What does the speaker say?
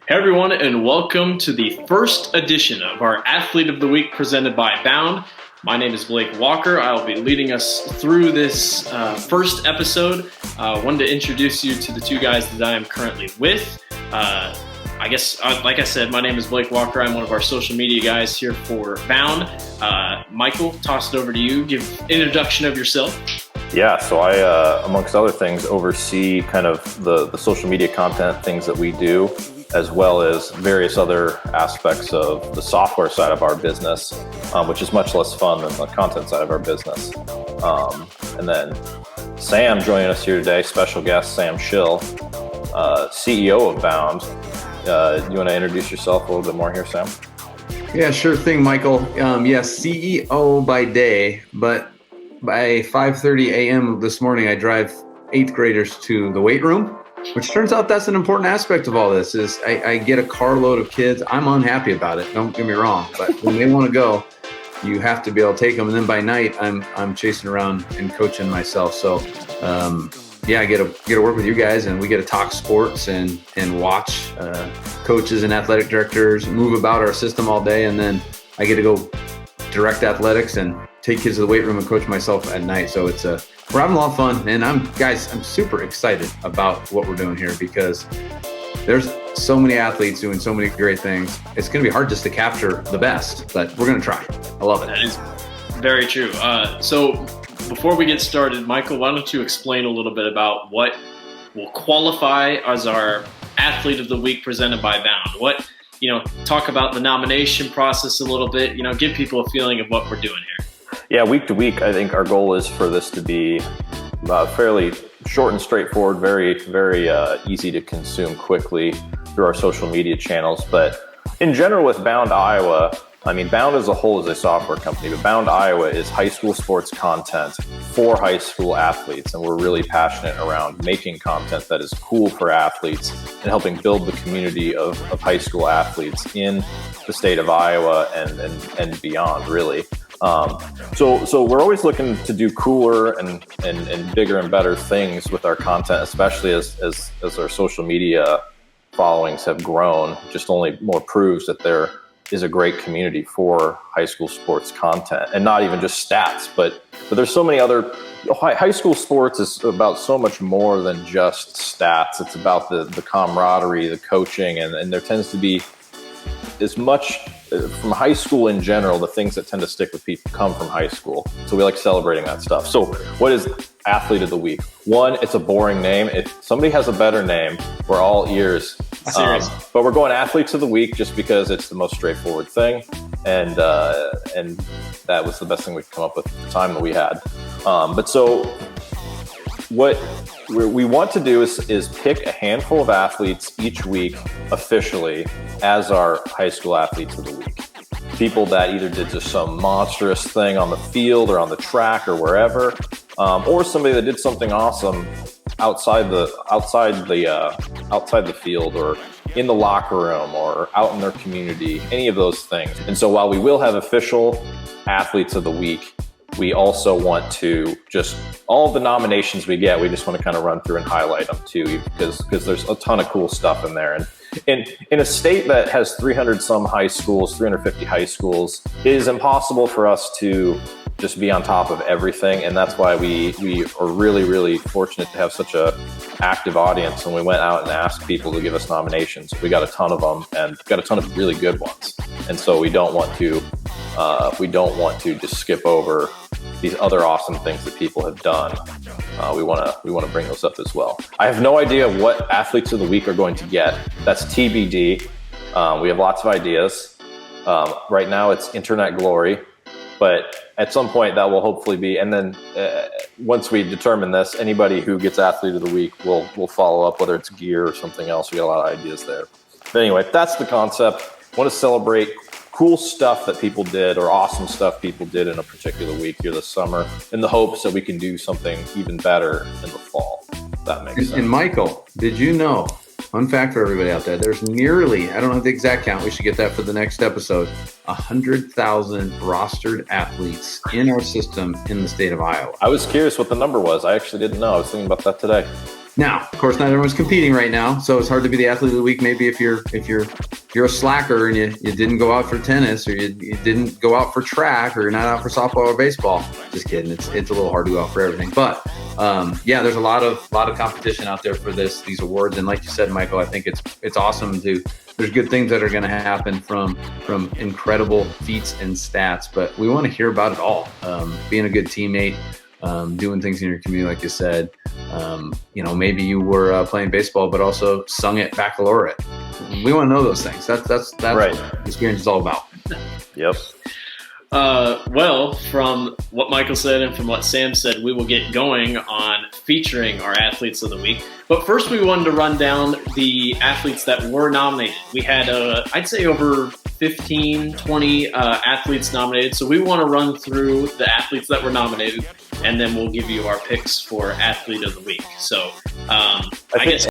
Hey everyone, and welcome to the first edition of our Athlete of the Week presented by Bound. My name is Blake Walker. I'll be leading us through this first episode. Wanted to introduce you to the two guys that I am currently with. Like I said, my name is Blake Walker. I'm one of our social media guys here for Bound. Michael, toss it over to you. Give an introduction of yourself. Yeah, so I, amongst other things, oversee kind of the social media content things that we do, as well as various other aspects of the software side of our business, which is much less fun than the content side of our business. And then Sam joining us here today, special guest Sam Schill, CEO of Bound. You want to introduce yourself a little bit more here, Sam? Yeah, sure thing, Michael. Yes, CEO by day, but by 5:30 a.m. this morning, I drive 8th graders to the weight room, which turns out that's an important aspect of all this. Is I get a carload of kids. I'm unhappy about it. Don't get me wrong, but when they want to go, you have to be able to take them. And then by night, I'm chasing around and coaching myself. So I get to work with you guys, and we get to talk sports and watch coaches and athletic directors move about our system all day, and then I get to go direct athletics and take kids to the weight room and coach myself at night. So we're having a lot of fun, and I'm super excited about what we're doing here because there's so many athletes doing so many great things. It's going to be hard just to capture the best, but we're going to try. I love it. That is very true. So before we get started, Michael, why don't you explain a little bit about what will qualify as our Athlete of the Week presented by Bound? Talk about the nomination process a little bit, give people a feeling of what we're doing here. Yeah, week to week, I think our goal is for this to be fairly short and straightforward, very, very easy to consume quickly through our social media channels. But in general with Bound Iowa, Bound as a whole is a software company, but Bound Iowa is high school sports content for high school athletes. And we're really passionate around making content that is cool for athletes and helping build the community of high school athletes in the state of Iowa and beyond, really. So we're always looking to do cooler and bigger and better things with our content, especially as our social media followings have grown. Just only more proves that there is a great community for high school sports content, and not even just stats, but there's so many other high school sports is about so much more than just stats. It's about the camaraderie, the coaching, and there tends to be as much from high school in general. The things that tend to stick with people come from high school. So we like celebrating that stuff. So what is Athlete of the Week? One, it's a boring name. If somebody has a better name, we're all ears. But we're going Athletes of the Week just because it's the most straightforward thing. And that was the best thing we could come up with at the time that we had. But so what we want to do is pick a handful of athletes each week officially as our high school Athletes of the Week. People that either did just some monstrous thing on the field or on the track or wherever, or somebody that did something awesome outside the field or in the locker room or out in their community, any of those things. And so while we will have official Athletes of the Week, we also want to just all the nominations we get, we just want to kind of run through and highlight them too, because there's a ton of cool stuff in there. And in a state that has 300 some high schools, 350 high schools, it is impossible for us to just be on top of everything. And that's why we are really, really fortunate to have such a active audience. And we went out and asked people to give us nominations. We got a ton of them and got a ton of really good ones. And so we don't want to just skip over these other awesome things that people have done. We want to bring those up as well. I have no idea what Athletes of the Week are going to get. That's TBD. We have lots of ideas. Right now it's Internet Glory, but at some point that will hopefully be, and then once we determine this, anybody who gets Athlete of the Week will follow up, whether it's gear or something else. We got a lot of ideas there. But anyway, that's the concept. I want to celebrate cool stuff that people did or awesome stuff people did in a particular week here this summer in the hopes that we can do something even better in the fall. If that makes sense. And Michael, did you know, fun fact for everybody out there, there's nearly, I don't know the exact count, we should get that for the next episode, 100,000 rostered athletes in our system in the state of Iowa. I was curious what the number was. I actually didn't know. I was thinking about that today. Now, of course, not everyone's competing right now, so it's hard to be the athlete of the week. Maybe if you're a slacker and you didn't go out for tennis, or you didn't go out for track, or you're not out for softball or baseball. Just kidding. It's a little hard to go out for everything. But yeah, there's a lot of competition out there for these awards. And like you said, Michael, I think it's awesome there's good things that are going to happen from incredible feats and stats, but we want to hear about it all. Being a good teammate, doing things in your community, like you said. Maybe you were playing baseball, but also sung at baccalaureate. We want to know those things. That's right. what the experience is all about. Yep. Well, from what Michael said and from what Sam said, we will get going on featuring our athletes of the week. But first, we wanted to run down the athletes that were nominated. We had, I'd say, over 15, 20 athletes nominated. So we want to run through the athletes that were nominated, and then we'll give you our picks for athlete of the week. So I guess